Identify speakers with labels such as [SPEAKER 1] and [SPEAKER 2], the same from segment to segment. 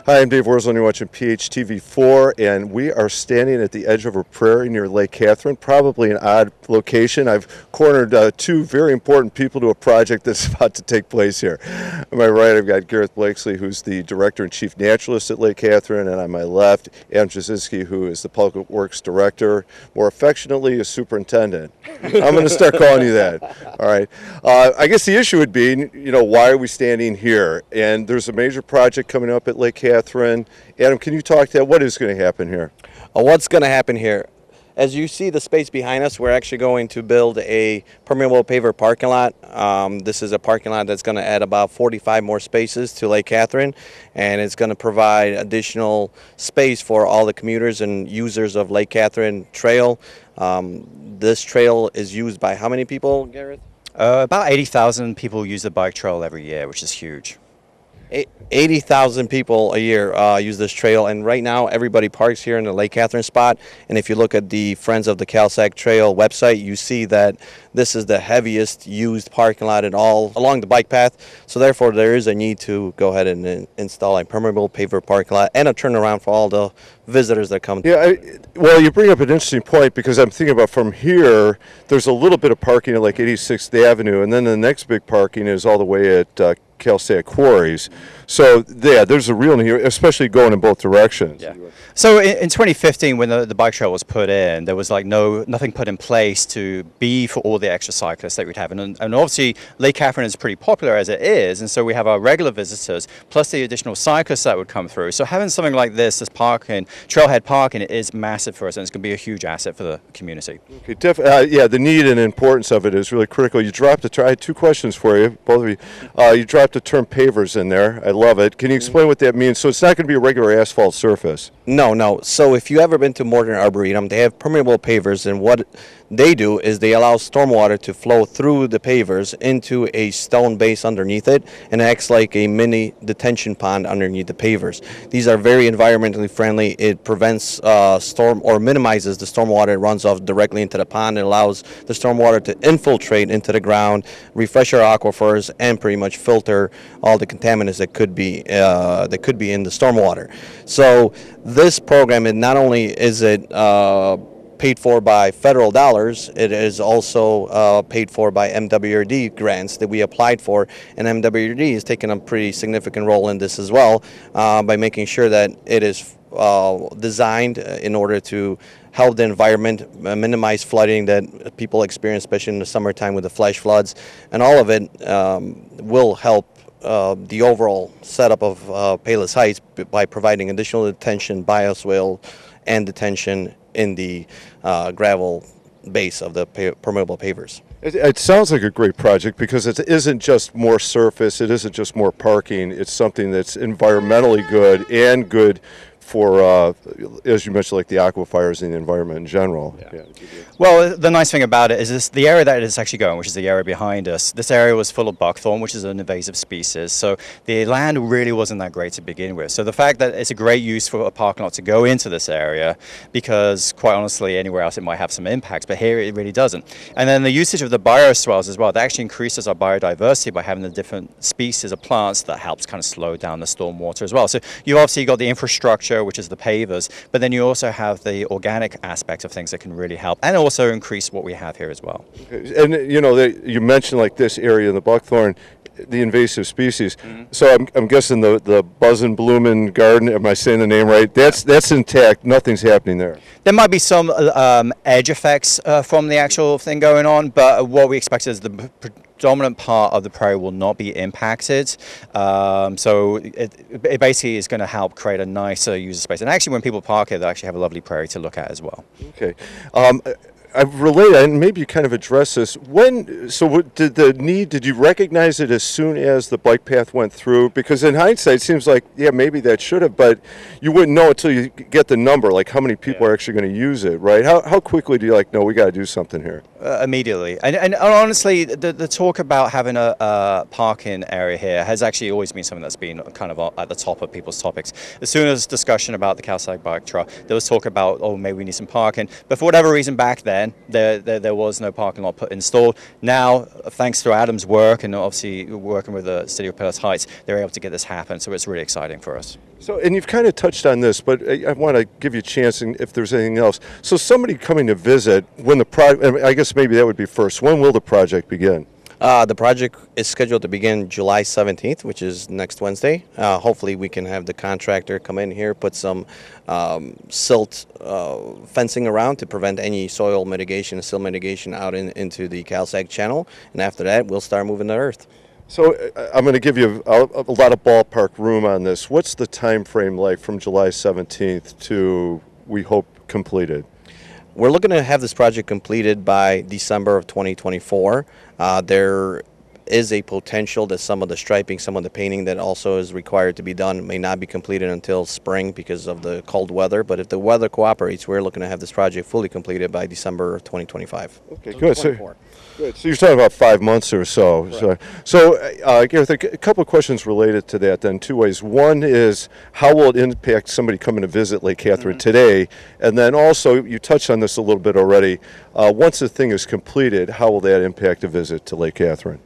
[SPEAKER 1] Hi, I'm Dave Worzel, and you're watching PHTV4, and we are standing at the edge of a prairie near Lake Katherine, probably an odd location. I've cornered two very important people to a project that's about to take place here. On my right, I've got Gareth Blakesley, who's the Director and Chief Naturalist at Lake Katherine, and on my left, Adam Jasinski, who is the Public Works Director, more affectionately a Superintendent. I'm going to start calling you that. All right. I guess the issue would be, why are we standing here? And there's a major project coming up at Lake Katherine. Adam, can you talk to that? What is going to happen here?
[SPEAKER 2] What's going to happen here? As you see the space behind us, we're actually going to build a permeable paver parking lot. This is a parking lot that's going to add about 45 more spaces to Lake Katherine, and it's going to provide additional space for all the commuters and users of Lake Katherine Trail. This trail is used by how many people, Gareth?
[SPEAKER 3] About 80,000 people use the bike trail every year, which is huge.
[SPEAKER 2] 80,000 people a year use this trail, and right now everybody parks here in the Lake Katherine spot. And if you look at the Friends of the Calsac Trail website, you see that this is the heaviest used parking lot at all along the bike path. So therefore there is a need to go ahead and install a permeable paver parking lot and a turnaround for all the visitors that come.
[SPEAKER 1] Yeah, well, you bring up an interesting point, because I'm thinking about from here, there's a little bit of parking at like 86th Avenue, and then the next big parking is all the way at Calsac Quarries. So yeah, there's a real need here, especially going in both directions.
[SPEAKER 3] Yeah. So in 2015, when the bike trail was put in, there was like nothing put in place to be for all the extra cyclists that we'd have. And obviously Lake Katherine is pretty popular as it is, and so we have our regular visitors plus the additional cyclists that would come through. So having something like this parking, trailhead parking, is massive for us, and it's going to be a huge asset for the community.
[SPEAKER 1] Okay, yeah, the need and importance of it is really critical. You dropped I had two questions for you, both of you. You dropped the term pavers in there. I love it. Can you explain what that means? So it's not going to be a regular asphalt surface.
[SPEAKER 2] No. So if you ever been to Morton Arboretum, they have permeable pavers, and what they do is they allow stormwater to flow through the pavers into a stone base underneath it, and it acts like a mini detention pond underneath the pavers. These are very environmentally friendly. It prevents minimizes the stormwater that runs off directly into the pond. It allows the stormwater to infiltrate into the ground, refresh our aquifers, and pretty much filter all the contaminants that could be in the stormwater. So this program, not only is it paid for by federal dollars, it is also paid for by MWRD grants that we applied for, and MWRD is taking a pretty significant role in this as well by making sure that it is designed in order to help the environment, minimize flooding that people experience, especially in the summertime with the flash floods, and all of it will help the overall setup of Palos Heights by providing additional detention, bioswale, and detention in the gravel base of the permeable pavers.
[SPEAKER 1] It sounds like a great project, because it isn't just more surface, it isn't just more parking, it's something that's environmentally good and good for, as you mentioned, like the aquifers and the environment in general.
[SPEAKER 3] Yeah. Well, the nice thing about it is the area that it's actually going, which is the area behind us. This area was full of buckthorn, which is an invasive species. So the land really wasn't that great to begin with. So the fact that it's a great use for a parking lot to go into this area, because quite honestly, anywhere else it might have some impacts, but here it really doesn't. And then the usage of the bioswales as well, that actually increases our biodiversity by having the different species of plants that helps kind of slow down the stormwater as well. So you obviously got the infrastructure, which is the pavers, but then you also have the organic aspect of things that can really help and also increase what we have here as well.
[SPEAKER 1] Okay. And you mentioned like this area in the buckthorn, the invasive species. Mm-hmm. So I'm guessing the buzzin' bloomin' garden, am I saying the name right? That's intact. Nothing's happening there.
[SPEAKER 3] There might be some edge effects from the actual thing going on, but what we expect is the predominant part of the prairie will not be impacted. So it basically is going to help create a nicer user space. And actually, when people park here, they actually have a lovely prairie to look at as well.
[SPEAKER 1] Okay. I've related, and maybe you kind of address this. Did you recognize it as soon as the bike path went through? Because in hindsight, it seems like, yeah, maybe that should have, but you wouldn't know until you get the number, like how many people are actually going to use it, right? How quickly do you no, we got to do something here?
[SPEAKER 3] Immediately. And honestly, the talk about having a parking area here has actually always been something that's been kind of at the top of people's topics. As soon as discussion about the Calsac bike trail, there was talk about, oh, maybe we need some parking. But for whatever reason back then, there was no parking lot installed. Now, thanks to Adam's work and obviously working with the City of Palos Heights, they're able to get this happen. So it's really exciting for us.
[SPEAKER 1] So, and you've kind of touched on this, but I want to give you a chance and if there's anything else. So somebody coming to visit, when the project, I guess maybe that would be first, when will the project begin?
[SPEAKER 2] The project is scheduled to begin July 17th, which is next Wednesday. Hopefully we can have the contractor come in here, put some silt fencing around to prevent any soil mitigation, silt mitigation out into the CalSag channel. And after that, we'll start moving the earth.
[SPEAKER 1] So I'm going to give you a lot of ballpark room on this. What's the time frame like from July 17th to, we hope, completed?
[SPEAKER 2] We're looking to have this project completed by December of 2024. There is a potential that some of the striping, some of the painting that also is required to be done may not be completed until spring because of the cold weather. But if the weather cooperates, we're looking to have this project fully completed by December of 2025.
[SPEAKER 1] Okay, good. So you're talking about 5 months or so. Right. So Gareth, a couple of questions related to that then, two ways. One is, how will it impact somebody coming to visit Lake Katherine today? And then also, you touched on this a little bit already, once the thing is completed, how will that impact a visit to Lake Katherine?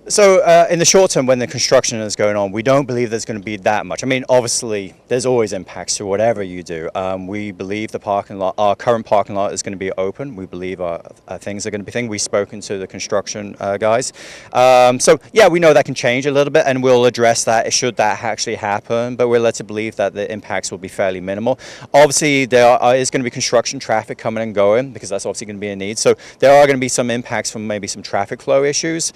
[SPEAKER 3] So in the short term, when the construction is going on, we don't believe there's going to be that much. I mean, obviously, there's always impacts to whatever you do. We believe the parking lot, our current parking lot is going to be open. We believe our things are going to be things. We've spoken to the construction guys. So, yeah, we know that can change a little bit, and we'll address that should that actually happen. But we're led to believe that the impacts will be fairly minimal. Obviously, there is going to be construction traffic coming and going because that's obviously going to be a need. So there are going to be some impacts from maybe some traffic flow issues.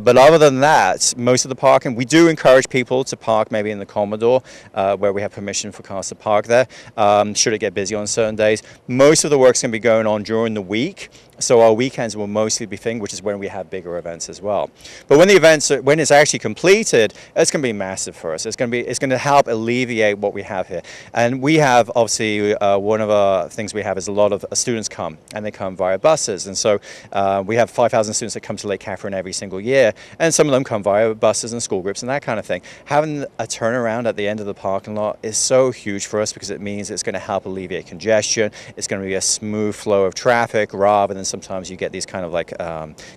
[SPEAKER 3] But other than that, most of the parking, we do encourage people to park maybe in the Commodore where we have permission for cars to park there, should it get busy on certain days. Most of the work's going to be going on during the week. So our weekends will mostly be which is when we have bigger events as well. But when the events, when it's actually completed, it's going to be massive for us. It's going to help alleviate what we have here. And we have obviously one of our things we have is a lot of students come, and they come via buses. And so we have 5,000 students that come to Lake Katherine every single year, and some of them come via buses and school groups and that kind of thing. Having a turnaround at the end of the parking lot is so huge for us because it means it's going to help alleviate congestion. It's going to be a smooth flow of traffic rather than sometimes you get these kind of like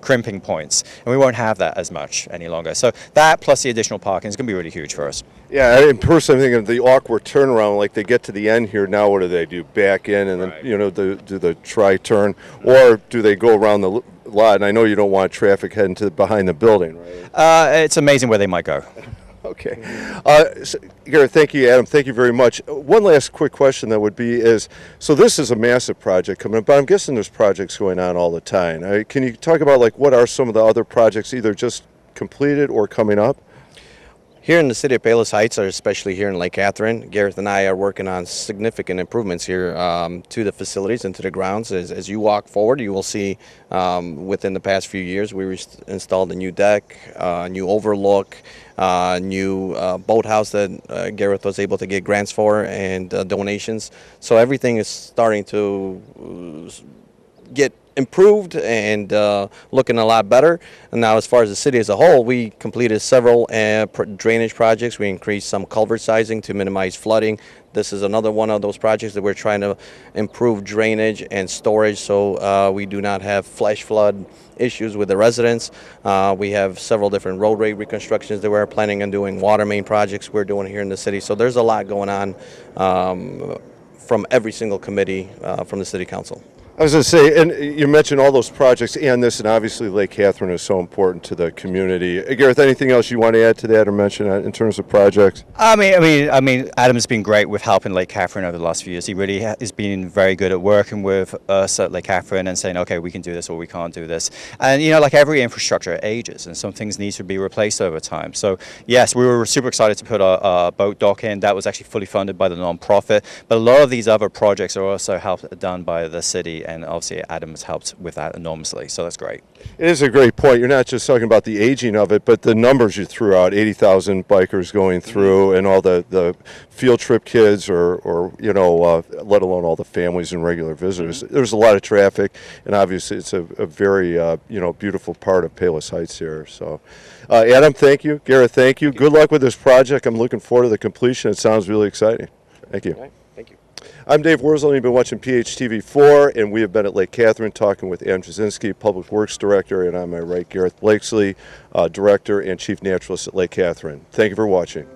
[SPEAKER 3] crimping points, and we won't have that as much any longer. So that plus the additional parking is going to be really huge for us.
[SPEAKER 1] Yeah, in person, I'm thinking of the awkward turnaround. Like they get to the end here, now what do? Back in and then do the tri-turn, or do they go around the lot? And I know you don't want traffic heading to behind the building, right?
[SPEAKER 3] It's amazing where they might go.
[SPEAKER 1] Okay. Gareth, thank you, Adam. Thank you very much. One last quick question that would be is, so this is a massive project coming up, but I'm guessing there's projects going on all the time. Can you talk about like what are some of the other projects either just completed or coming up?
[SPEAKER 2] Here in the city of Palos Heights, or especially here in Lake Katherine, Gareth and I are working on significant improvements here to the facilities and to the grounds. As you walk forward, you will see within the past few years we installed a new deck, new overlook, new boathouse that Gareth was able to get grants for and donations. So everything is starting to get improved and looking a lot better. And now as far as the city as a whole, we completed several drainage projects. We increased some culvert sizing to minimize flooding. This is another one of those projects that we're trying to improve drainage and storage so we do not have flash flood issues with the residents. We have several different roadway reconstructions that we're planning on doing, water main projects we're doing here in the city. So there's a lot going on from every single committee from the City Council.
[SPEAKER 1] I was going to say, and you mentioned all those projects and this, and obviously Lake Katherine is so important to the community. Gareth, anything else you want to add to that or mention in terms of projects?
[SPEAKER 3] I mean, Adam's been great with helping Lake Katherine over the last few years. He really has been very good at working with us at Lake Katherine and saying, okay, we can do this or we can't do this. And you know, like every infrastructure, it ages, and some things need to be replaced over time. So yes, we were super excited to put a boat dock in. That was actually fully funded by the non-profit. But a lot of these other projects are also done by the city. And obviously Adam has helped with that enormously, so that's great.
[SPEAKER 1] It is a great point. You're not just talking about the aging of it, but the numbers you threw out, 80,000 bikers going through and all the field trip kids or you know, let alone all the families and regular visitors. There's a lot of traffic, and obviously it's a very you know, beautiful part of Palos Heights here. So Adam, thank you. Gareth, thank you. Good luck with this project. I'm looking forward to the completion. It sounds really exciting. Thank you.
[SPEAKER 2] Right. Thank you.
[SPEAKER 1] I'm Dave Wurzel, and you've been watching PHTV4, and we have been at Lake Katherine talking with Adam Jasinski, Public Works Director, and on my right, Gareth Blakesley, Director and Chief Naturalist at Lake Katherine. Thank you for watching.